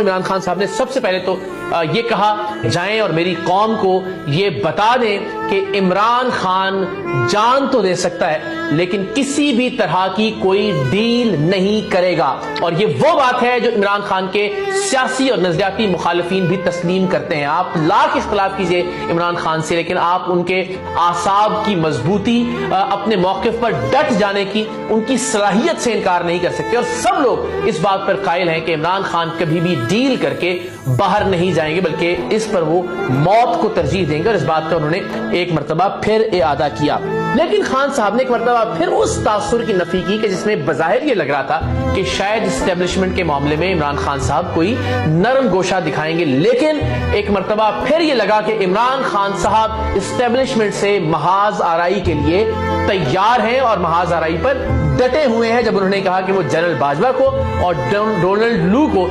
इमरान खान साहब ने सबसे पहले तो ये कहा जाएं और मेरी कौम को ये बता दें कि इमरान खान जान तो दे सकता है लेकिन किसी भी तरह की कोई डील नहीं करेगा। और ये वो बात है जो इमरान खान के सियासी और नजरियाती मुखालिफिन भी तस्लीम करते हैं। आप लाख इख्तलाफ कीजिए इमरान खान से, लेकिन आप उनके आसाब की मजबूती, अपने मौकिफ पर डट जाने की उनकी सलाहियत से इनकार नहीं कर सकते। और सब लोग इस बात पर कायल हैं कि इमरान खान कभी भी डील करके बाहर नहीं जाएंगे, बल्कि इस पर वो मौत को तरजीह देंगे। और इस बात का उन्होंने एक मरतबा फिर इआदा किया। लेकिन खान साहब ने एक मरतबा फिर उस तासुर की नफी की कि जिसमें बज़ाहिर ये लग रहा था कि शायद इस्टेब्लिशमेंट के मामले में इमरान खान साहब कोई नरम गोशा दिखाएंगे। लेकिन एक मरतबा फिर ये लगा कि इमरान खान साहब इस्टेब्लिशमेंट से महाज आराई के लिए तैयार हैं और महाज आराई पर डटे हुए हैं, जब उन्होंने कहा कि वो जनरल बाजवा को और डोनाल्ड लू को